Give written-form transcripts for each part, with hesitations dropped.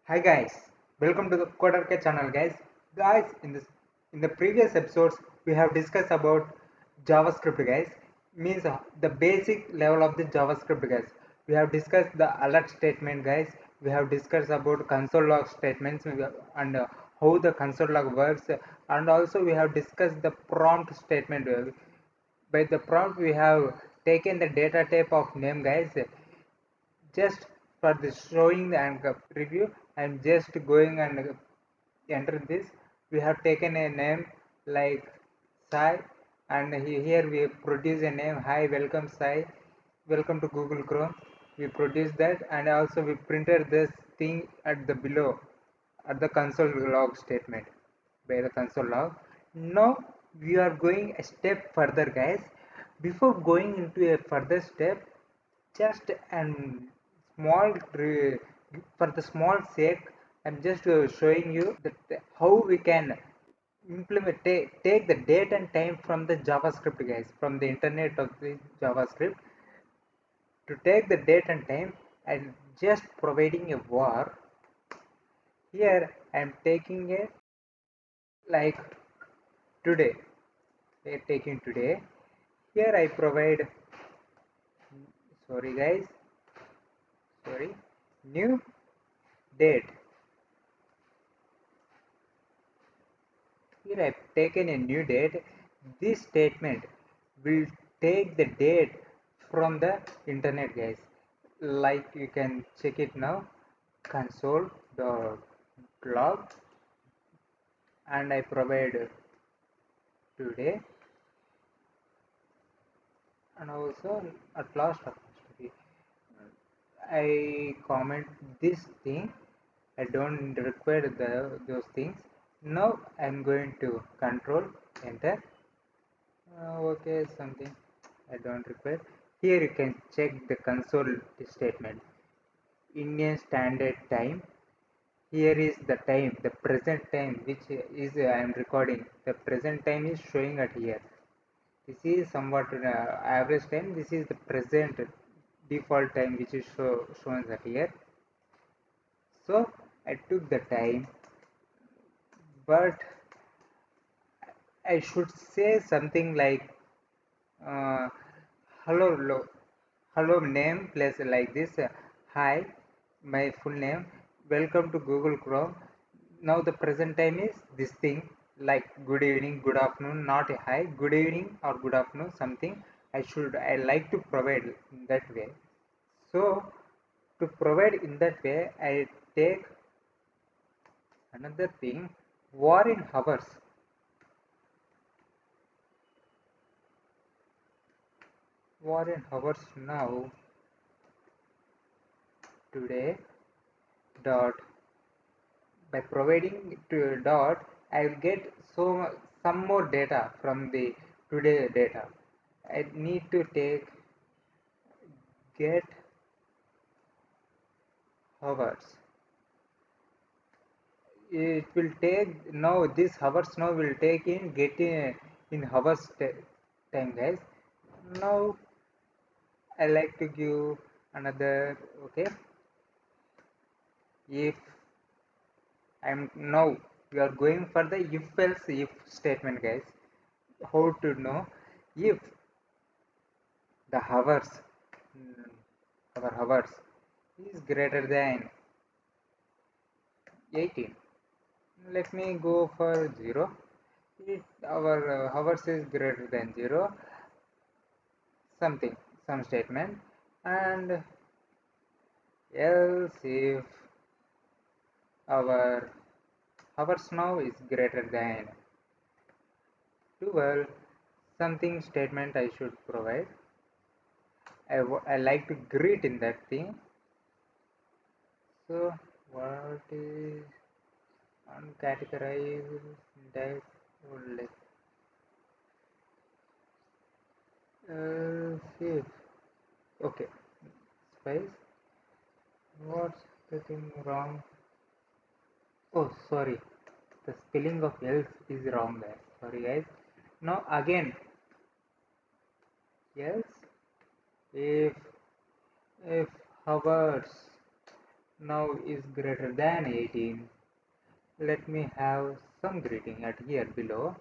Hi guys, welcome to the CodeRK channel guys. In the previous episodes we have discussed about JavaScript guys. Means the basic level of the JavaScript guys. We have discussed the alert statement guys. We have discussed about console log statements and how the console log works, and also we have discussed the prompt statement. By the prompt we have taken the data type of name guys. Just for the showing and preview, I'm just going and enter this. We have taken a name like Sai, and here we produce a name. Hi, welcome Sai, welcome to Google Chrome. We produce that, and also we printed this thing at the below at the console log statement by the console log. Now we are going a step further guys. Before going into a further step, just and small for the small sake, I'm just showing you that how we can take the date and time from the JavaScript guys, from the internet of the JavaScript. To take the date and time and just providing a var. Here I'm taking a like today. We're taking today. Here I provide, sorry guys, sorry, new date. Here I've taken a new date. This statement will take the date from the internet guys. Like you can check it now, console.log, and I provide today, and also at last I comment this thing. I don't require those things. Now I'm going to control enter. Okay, something I don't require. Here you can check the console statement. Indian Standard Time. Here is the time, the present time, which is I am recording. The present time is showing at here. This is somewhat average time. This is the present default time, which is shown at here. So I took the time, but I should say something like uh, hello hello name plus like this. Hi, my full name, welcome to Google Chrome. Now the present time is this thing, like good evening, good afternoon, not a hi, good evening or good afternoon, something I like to provide in that way. So to provide in that way, I take another thing, war in hours. War in hours now today dot. By providing to dot, I will get some more data from the today data. I need to take get hours. It will take now this hours now will take in get in hours time guys. Now I like to give another, okay. If I'm now we are going for the if else if statement guys. How to know if the hours, mm, our hours is greater than 18. Let me go for 0. If our hours is greater than 0, something, some statement, and else if our hours now is greater than 12, something statement I should provide. I like to greet in that thing. So what is uncategorized that only see, okay, spice, what's the thing wrong? Oh, sorry, the spelling of else is wrong there. Sorry, guys. Now, again, else if if hours now is greater than 18. Let me have some greeting at here below.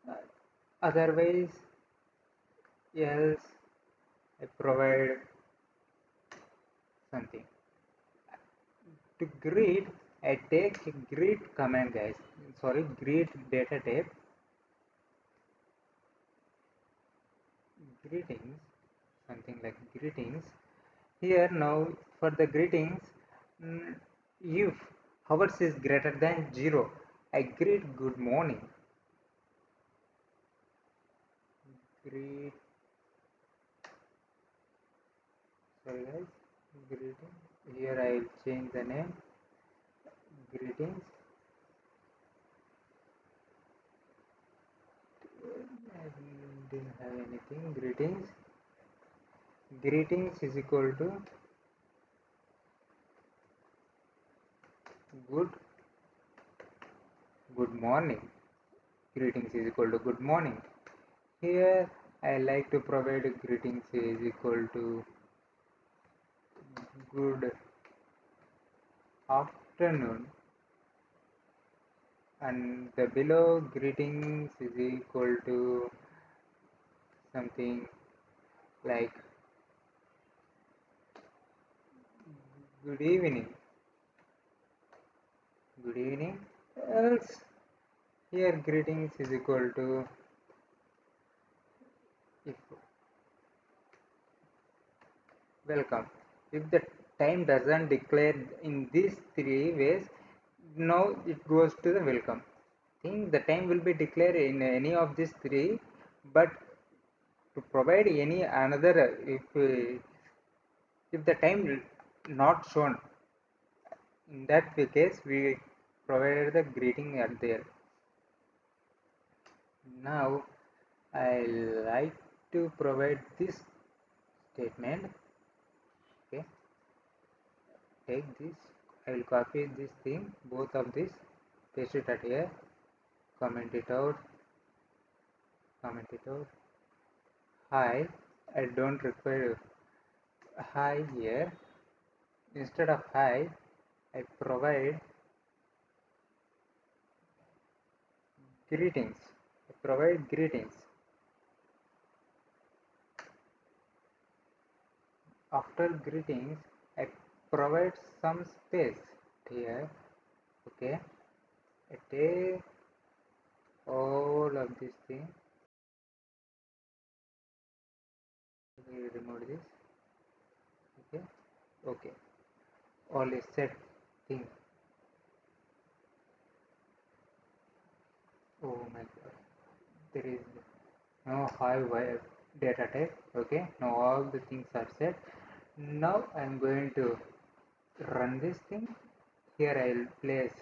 Uh, Otherwise, else I provide something. To greet, I take greet command, guys. Sorry, greet data type. Greetings, something like greetings. Here now for the greetings, mm, if hours is greater than 0, I greet good morning. Greet, sorry guys, greetings. Here I will change the name. Greetings. I didn't have anything. Greetings. Greetings is equal to good good morning. Greetings is equal to good morning. Here I like to provide greetings is equal to good afternoon, and the below greetings is equal to something like good evening. Good evening. Else here greetings is equal to if welcome. If the time doesn't declare in these three ways, now it goes to the welcome. Think the time will be declared in any of these three, but to provide any another if the time not shown, in that case we provided the greeting at there. Now I like to provide this statement. Okay, take this. I will copy this thing, both of this, paste it at here, comment it out, comment it out. Hi, I don't require hi here. Instead of hi, I provide greetings. I provide greetings. After greetings, I provide some space here. Okay, I take all of this thing. We remove this. Okay, okay. All is set thing. Oh my god, there is no high wire data type. Okay, now all the things are set. Now I am going to run this thing. Here I will place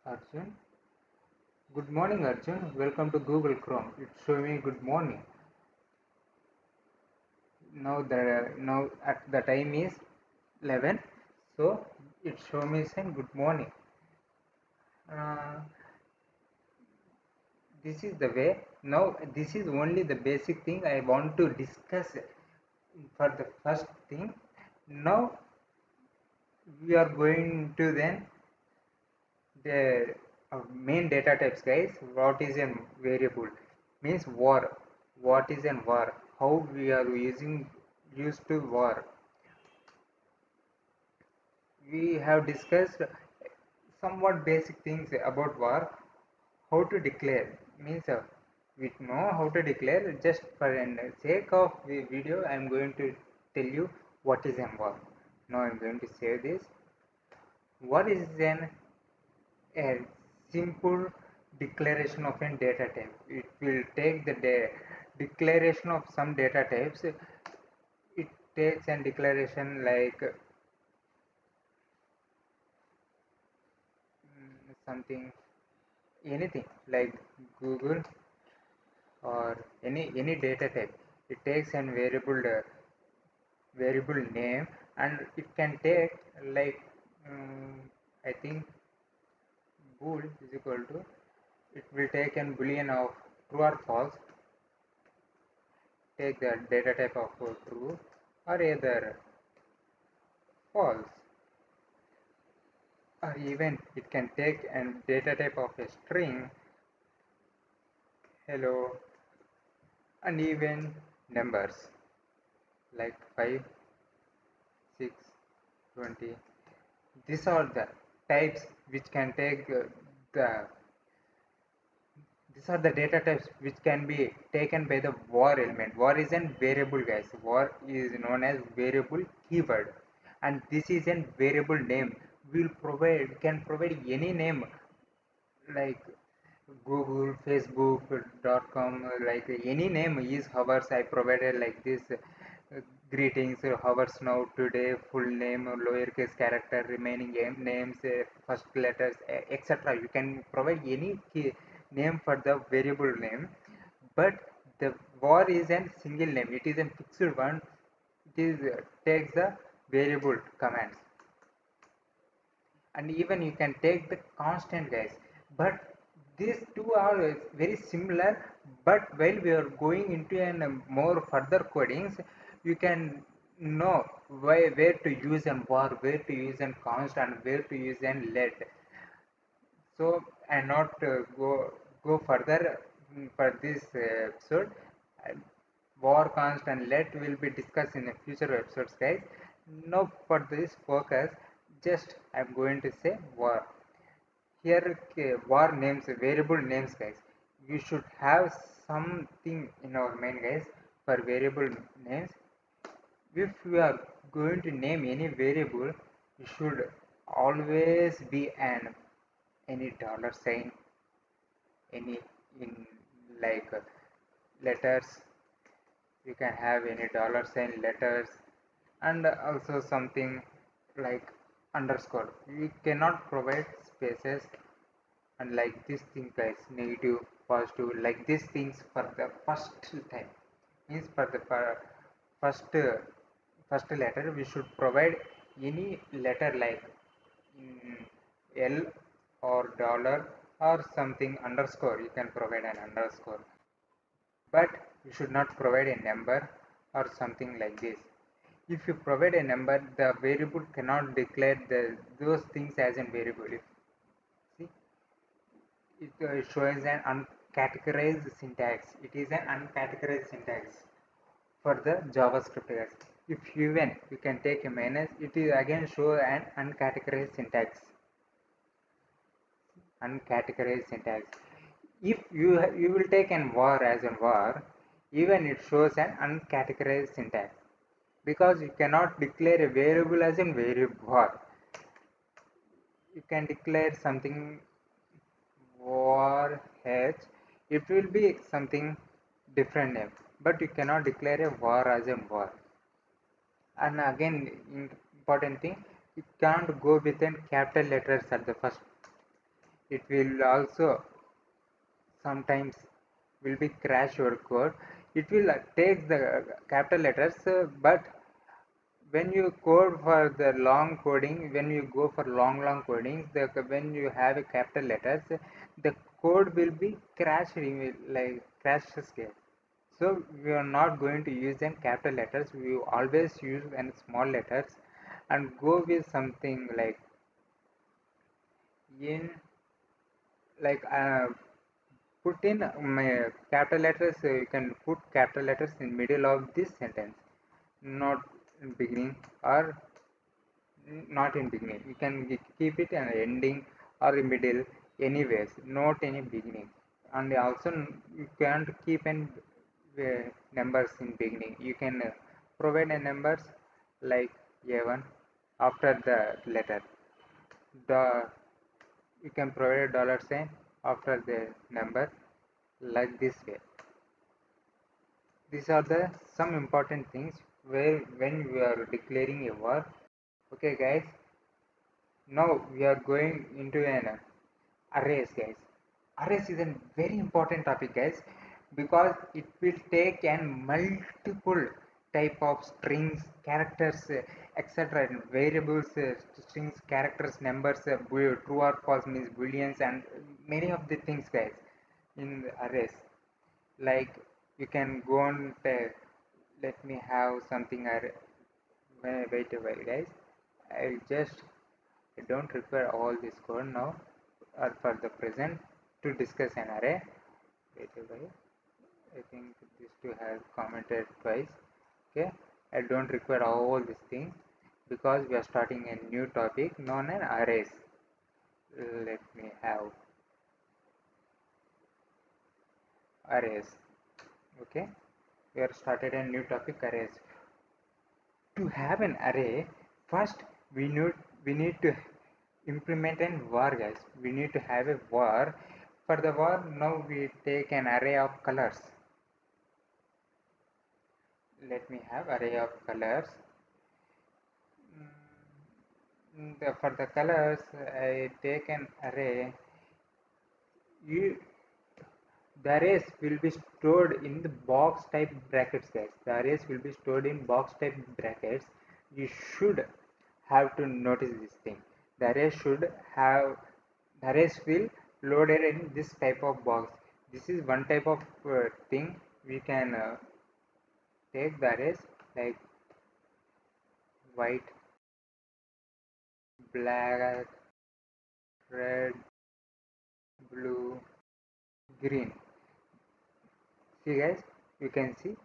Arjun. Good morning, Arjun. Welcome to Google Chrome. It's showing me good morning. Now at the time is 11, so it shows me saying good morning. Uh, this is the way. Now this is only the basic thing I want to discuss for the first thing. Now we are going to then the main data types, guys. What is a variable means var. What is a var? How we are used to var? We have discussed somewhat basic things about var. How to declare means we know how to declare. Just for the sake of the video, I am going to tell you what is a var. Now I am going to say this. What is an a simple declaration of a data type? It will take the declaration of some data types. It takes a declaration like something, anything like Google or any data type. It takes an variable name, and it can take like I think bool is equal to, it will take an boolean of true or false, take the data type of true or either false, or even it can take a data type of a string, hello, and even numbers like 5, 6, 20. These are the types which can take the these are the data types which can be taken by the var element. Var is a variable, guys. Var is known as variable keyword, and this is a variable name. We'll provide can provide any name like Google, Facebook.com, like any name is ours. I provided like this greetings, ours now, today, full name, lowercase character, remaining names, first letters, etc. You can provide any key name for the variable name, but the var is a single name. It is a fixed one. It is takes the variable commands, and even you can take the constant, guys, but these two are very similar. But while we are going into an more further codings, you can know where to use and var, where to use and const, and where to use and let. So and not go further for this episode. And var, const, and let will be discussed in the future episodes, guys. Now for this focus, just I'm going to say var. Here var names, variable names, guys. We should have something in our mind, guys, for variable names. If we are going to name any variable, it should always be an any dollar sign, any in like letters. You can have any dollar sign, letters, and also something like underscore. You cannot provide spaces and like this thing, guys, negative, positive, like these things for the first time. Means for the first first letter we should provide any letter like L or dollar or something underscore. You can provide an underscore, but you should not provide a number or something like this. If you provide a number, the variable cannot declare those things as a variable. See, it shows an uncategorized syntax. It is an uncategorized syntax for the JavaScript, guys. If even you can take a minus, it is again show an uncategorized syntax. Uncategorized syntax. If you will take an var as a var, even it shows an uncategorized syntax, because you cannot declare a variable as a variable var. You can declare something var h, it will be something different name, but you cannot declare a var as a var. And again, important thing, you can't go with a capital letters at the first. It will also sometimes will be crash your code. It will take the capital letters, but when you code for the long coding, when you go for long coding, when you have a capital letters, the code will be crashed, like crashes here. So we are not going to use them capital letters. We always use and small letters, and go with something like in, like put in capital letters. You can put capital letters in middle of this sentence, not in beginning, or not in beginning. You can keep it an ending or in middle, anyways, not any beginning. And also you can't keep an numbers in beginning. You can provide a numbers like a1 after the letter. The you can provide a dollar sign after the number, like this way. These are the some important things where when we are declaring a var. Okay, guys, now we are going into an arrays, guys. Arrays is a very important topic, guys, because it will take an multiple type of strings, characters, etc., and variables, strings, characters, numbers, true or false means booleans, and many of the things, guys, in the arrays. Like you can go on let me have something. Wait a while, guys. I'll just, I don't require all this code now or for the present to discuss an array. Wait a while. I think this two have commented twice. Okay, I don't require all these things because we are starting a new topic known as arrays. Let me have arrays. Okay, we are started a new topic, arrays. To have an array, first we need to implement an var, guys. We need to have a var. For the var, now we take an array of colors. Let me have array of colors. For the colors, I take an array. You The arrays will be stored in the box type brackets, guys. The arrays will be stored in box type brackets. You should have to notice this thing. The array should have, the arrays will loaded in this type of box. This is one type of thing. We can take the arrays like white, black, red, blue, green. See, guys, you can see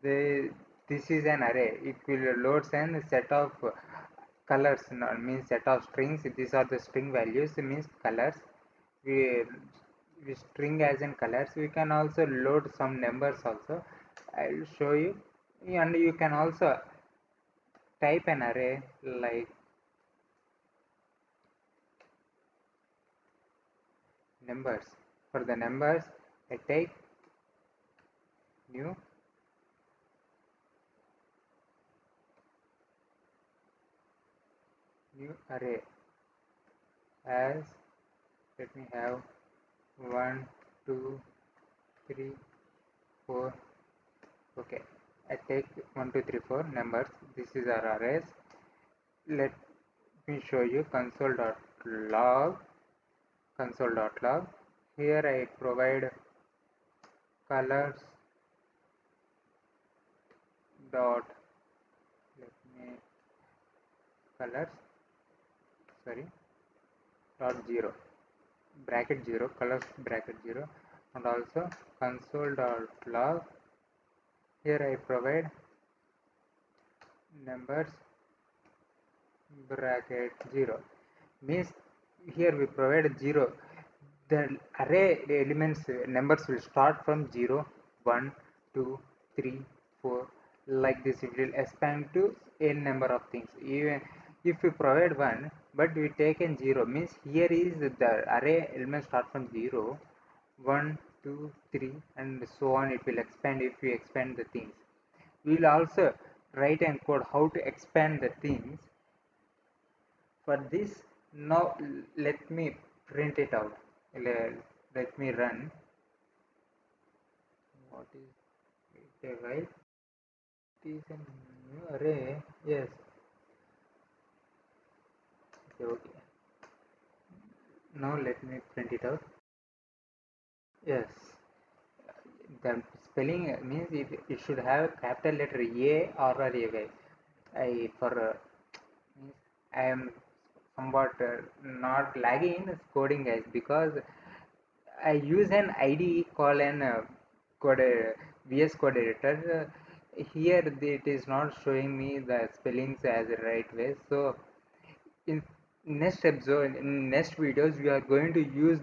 the this is an array. It will loads an set of colors, means set of strings. These are the string values, means colors. We string as in colors. We can also load some numbers also. I will show you. And you can also type an array like numbers. For the numbers, I take new array as, let me have 1 2 3 4. Okay, I take 1 2 3 4 numbers. This is our arrays. Let me show you console.log. Here I provide colors dot, let me, colors, sorry, dot 0 bracket 0, colors bracket 0, and also console.log. Here I provide numbers bracket 0, means here we provide 0. The array elements numbers will start from 0 1 2 3 4, like this. It will expand to n number of things. Even if we provide 1 but we take in 0, means here is the array elements start from 0 1 2 3 and so on. It will expand if we expand the things. We will also write and code how to expand the things. For this, now let me print it out. Let me run. What is it, right? It is a new array. Yes. Okay. Now let me print it out. Yes. The spelling means it should have capital letter A or a, guys. I for I am somewhat not lagging in coding, guys, because I use an IDE called an VS Code editor. Here it is not showing me the spellings as the right way. So in next episode, in next videos, we are going to use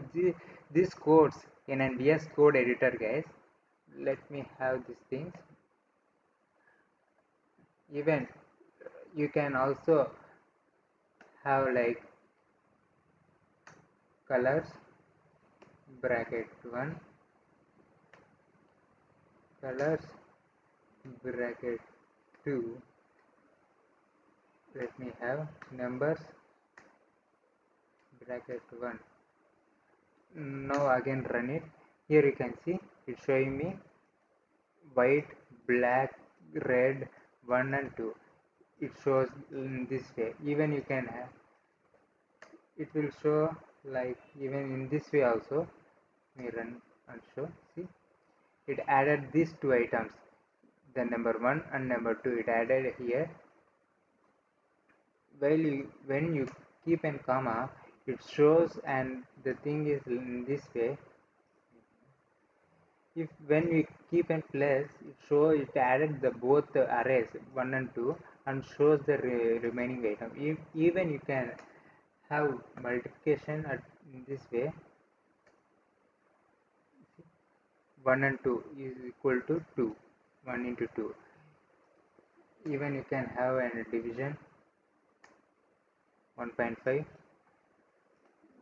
these codes in an VS Code editor, guys. Let me have these things. Even you can also have like colors bracket 1, colors bracket 2. Let me have numbers bracket 1. Now again run it. Here you can see it's showing me white, black, red, 1 and 2. It shows in this way. Even you can have, it will show like even in this way also. Let me run and show. See, it added these two items. the number 1 and number 2 it added here. When you keep an comma, it shows, and the thing is in this way. If when we keep an plus, it added the both the arrays 1 and 2 and shows the remaining item. Even you can have multiplication in this way. 1 and 2 is equal to 2, 1 into 2. Even you can have a division 1.5.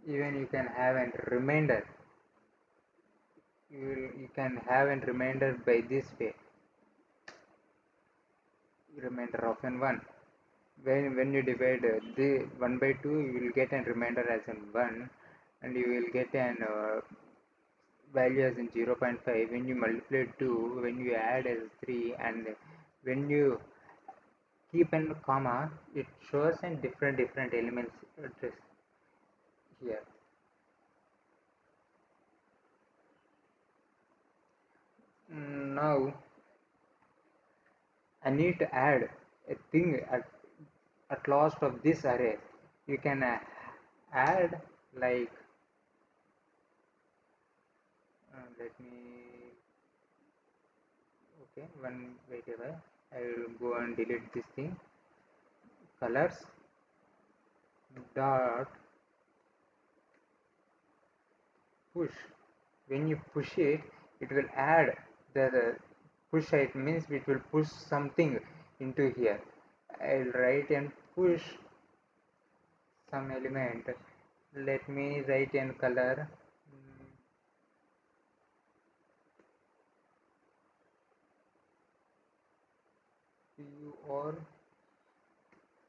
Even you can have a remainder. You can have a remainder by this way. Remainder of n 1. When you divide the 1 by 2, you will get a remainder as in 1, and you will get an value as in 0.5. When you multiply 2, when you add as 3, and when you keep a comma, it shows in different elements here. Now I need to add a thing at last of this array. You can add like let me okay one wait a while. I will go and delete this thing. Colors dot push. When you push it, it will add the push. It means it will push something into here. I'll write and push some element. Let me write in color or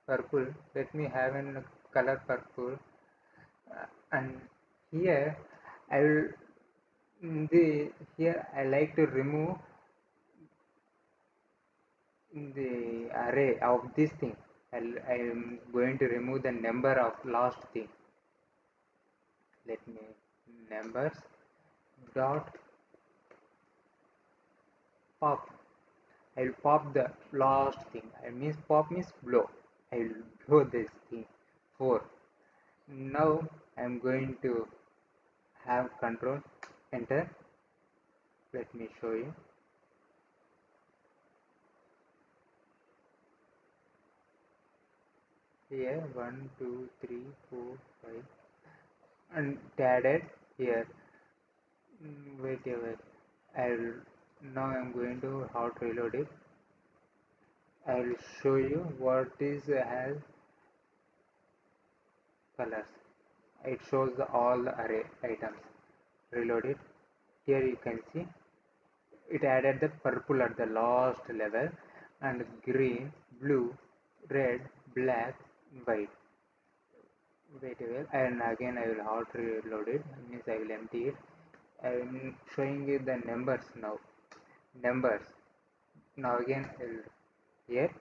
purple. Let me have a color purple, and here I will the here I like to remove the array of this thing. I am going to remove the number of last thing. Let me numbers dot pop. I will pop the last thing. I means pop means blow. I will blow this thing 4. Now I am going to have control enter. Let me show you. Here 1 2 3 4 5 and added here. Wait a minute. I'll now I'm going to how to reload it. I'll show you what is has colors. It shows all the array items. Reload it. Here you can see it added the purple at the last level and green, blue, red, black, white. Wait a while, and again I will how to reload it. Means I will empty it. I am showing you the numbers now. Numbers. Now again I will here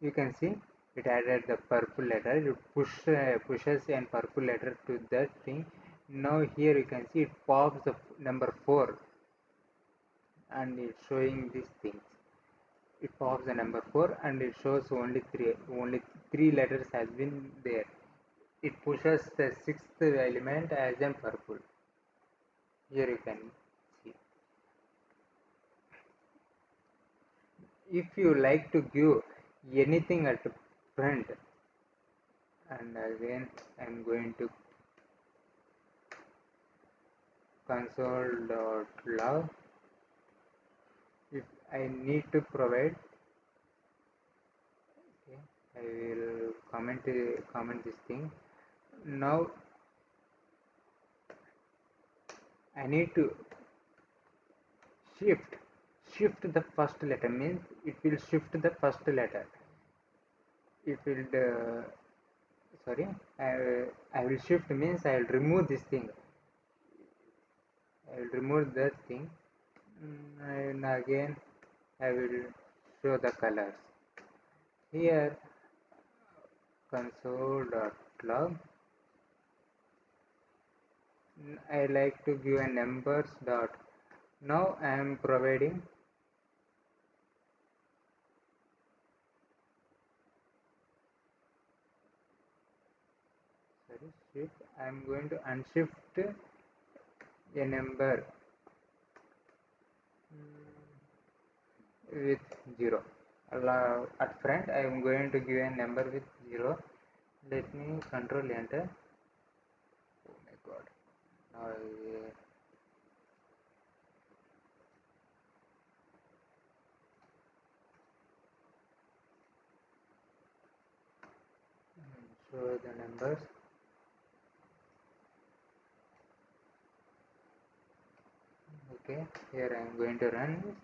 you can see it added the purple letter. You pushes and purple letter to that thing. Now here you can see it pops the number 4 and it's showing these things. It pops the number 4 and it shows only three letters has been there. It pushes the sixth element as in purple. Here you can see. If you like to give anything at the front, and again I'm going to console.log. If I need to provide, okay, I will comment this thing. Now I need to shift the first letter means it will shift the first letter. It will sorry I will shift means I will remove this thing. I will remove that thing, and again I will show the colors here. Console.log. I like to give a numbers dot. Now I am providing shift. I am going to unshift a number with 0. At front I am going to give a number with 0. Let me control enter. Oh my god. Now show the numbers. Okay, here I am going to run this.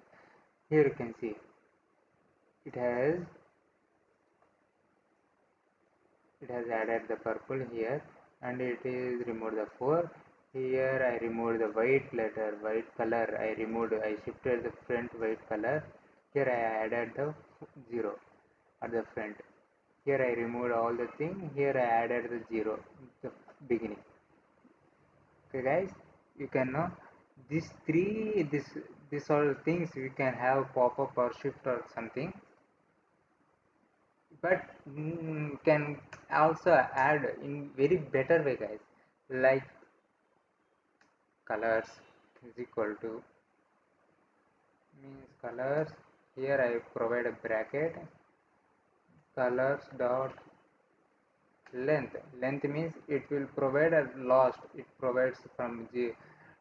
Here you can see it has added the purple here, and it is removed the 4. Here I removed the white color. I shifted the front white color. Here I added the 0 at the front. Here I removed all the thing. Here I added the 0 the beginning. Okay guys, you can know this all things we can have pop-up or shift or something, but can also add in very better way guys, like colors is equal to means colors. Here I provide a bracket, colors dot length means it will provide a last, it provides from the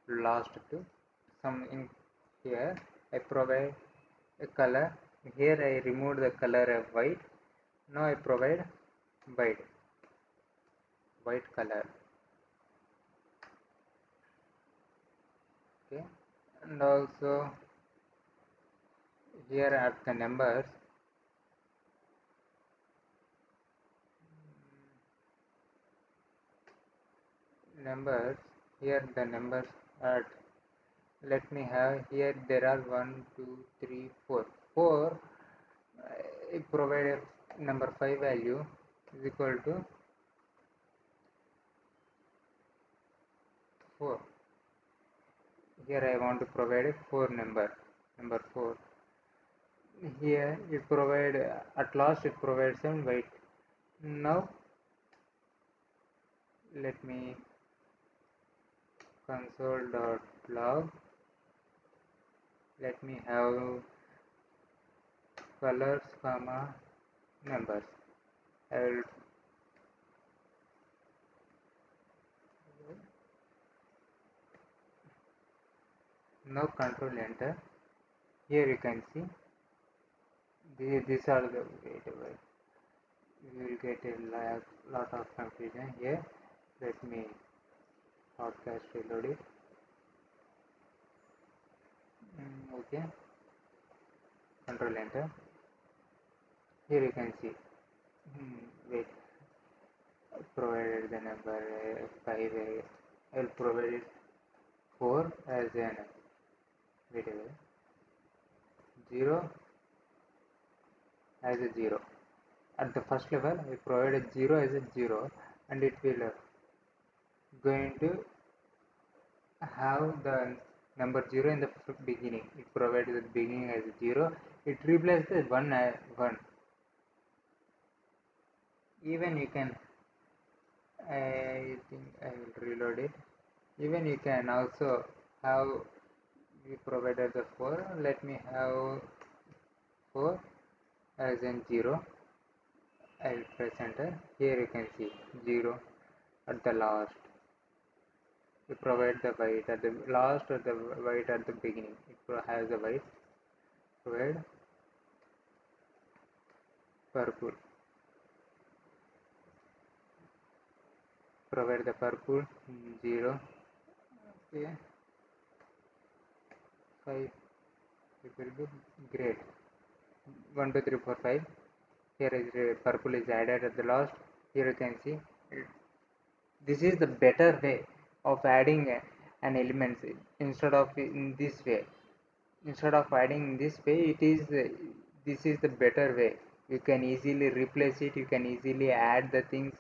last to some. In here I provide a color. Here I remove the color of white. Now I provide white color. Okay, and also here at the numbers, here the numbers are, let me have here there are 1 2 3 4 4. I provide a number 5 value is equal to 4. Here I want to provide a 4 number 4. Here it provide, at last it provides some white. Now let me console.log, let me have colors comma numbers. I will now control enter. Here you can see these are the, wait, you will get a lot of confusion here. Let me podcast reload it. Okay, control enter. Here you can see, wait, I provided the number 5. I will provide it 4 as an variable, 0 as a 0. At the first level I provided 0 as a 0, and it will going to have the number 0 in the beginning. It provides the beginning as 0. It replaces 1 as 1. Even you can, I think I will reload it. Even you can also have, we provided the 4. Let me have 4 as in 0. I will press enter. Here you can see 0 at the last. You provide the white at the last or the white at the beginning. It has the white. Provide purple. Provide the purple 0. Okay, 5. It will be great. 1 2 3 4 5. Here is purple is added at the last. Here you can see this is the better way of adding an element instead of in this way. Instead of adding in this way, it is this is the better way. You can easily replace it. You can easily add the things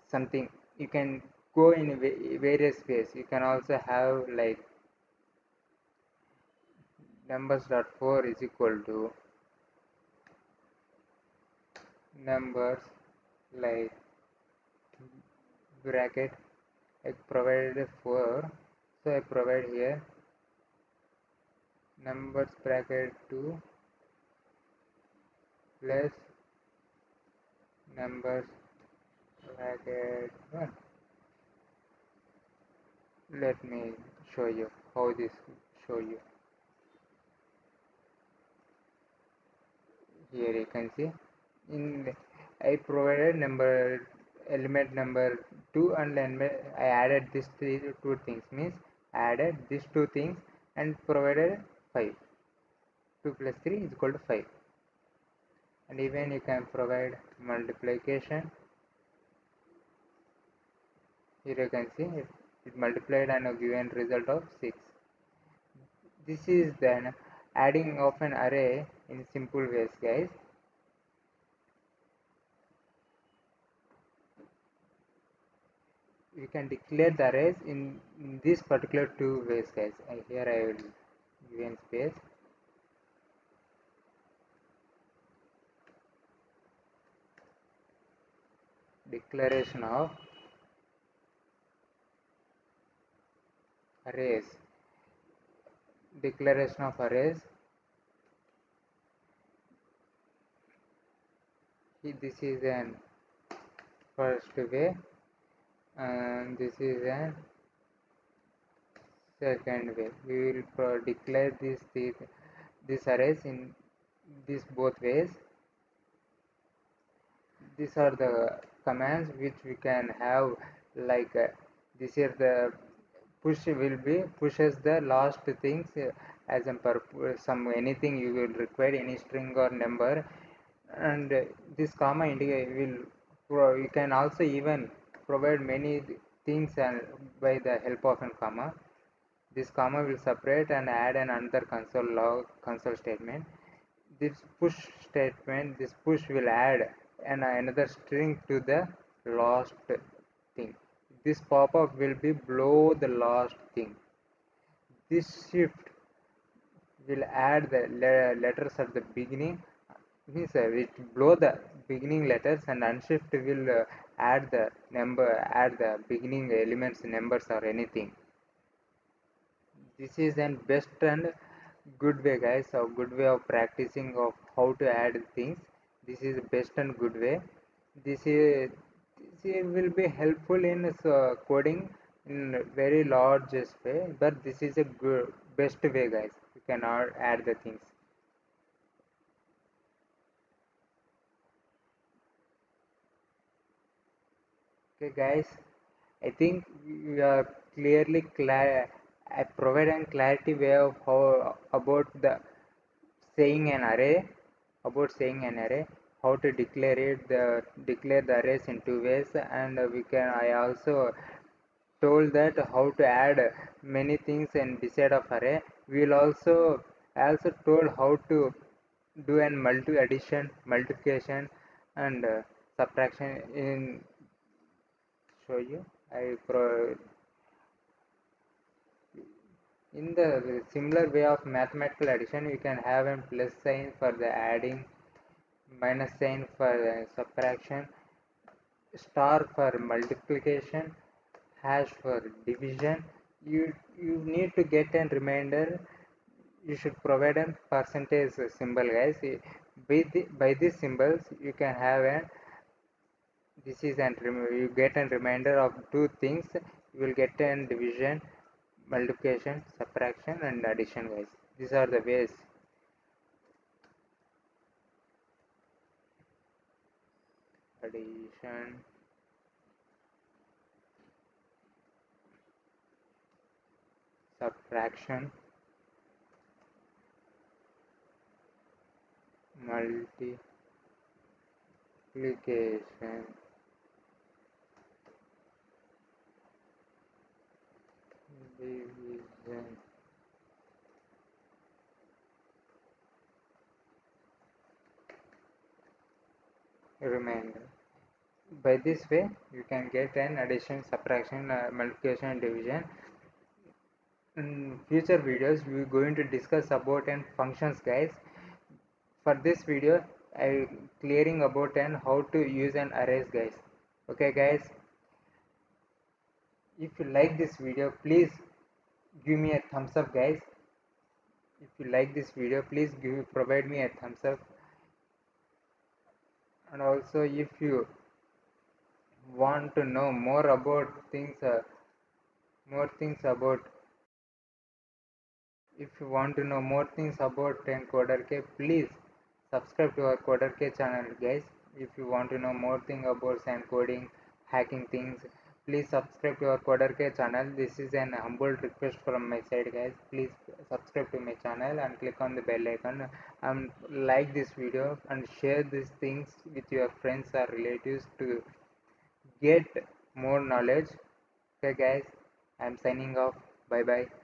something. You can go in various ways. You can also have like numbers.4 is equal to numbers like bracket I provided 4, so I provide here numbers bracket 2 plus numbers bracket 1. Let me show you how this show you. Here you can see in I provided element number 2 and I added these two things, means added these two things and provided 5. 2 plus 3 is equal to 5. And even you can provide multiplication. Here you can see it multiplied and a given result of 6. This is then adding of an array in simple ways, guys. You can declare the arrays in this particular two ways, guys. Here I will give in space. Declaration of arrays. Declaration of arrays. This is an first way, and this is an second way. We will declare these arrays in these both ways. These are the commands which we can have, like this here the push will be pushes the last things as in some anything you will require, any string or number, and this comma will you can also even provide many things and by the help of a comma. This comma will separate and add an another console statement. This push statement, this push will add another string to the last thing. This pop-up will be below the last thing. This shift will add the letters at the beginning, means it below the beginning letters, and unshift will add the beginning elements, numbers or anything. This is an best and good way, guys, a good way of practicing of how to add things. This is best and good way. This will be helpful in coding in very large way, but this is a good best way, guys. You can add the things. Okay, guys, I think we are clearly clear. I provide a clarity way of how about the saying an array, how to declare it, declare the arrays in two ways, and I also told that how to add many things and beside of array. We will I also told how to do an addition, multiplication, and subtraction in show you. I pro In the similar way of mathematical addition, you can have a plus sign for the adding, minus sign for subtraction, star for multiplication, hash for division. You need to get a reminder. You should provide a percentage symbol, guys. By these symbols, you can have an this is and you get a reminder of two things. You will get a division, multiplication, subtraction, and addition, guys. These are the ways. Addition, subtraction, multiplication, division, remainder. By this way, you can get an addition, subtraction, multiplication, and division. In future videos, we are going to discuss about and functions, guys. For this video, I clearing about and how to use an arrays, guys. Okay, guys. If you like this video, please give me a thumbs up, guys. If you like this video, please provide me a thumbs up. And also, if you want to know more about more things about if you want to know more things about Coderk, please subscribe to our Coderk channel, guys. If you want to know more things about sand coding, hacking things, please subscribe to our Coderk channel. This is an humble request from my side, guys. Please subscribe to my channel and click on the bell icon and like this video and share these things with your friends or relatives to get more knowledge. Okay, guys, I'm signing off. Bye bye.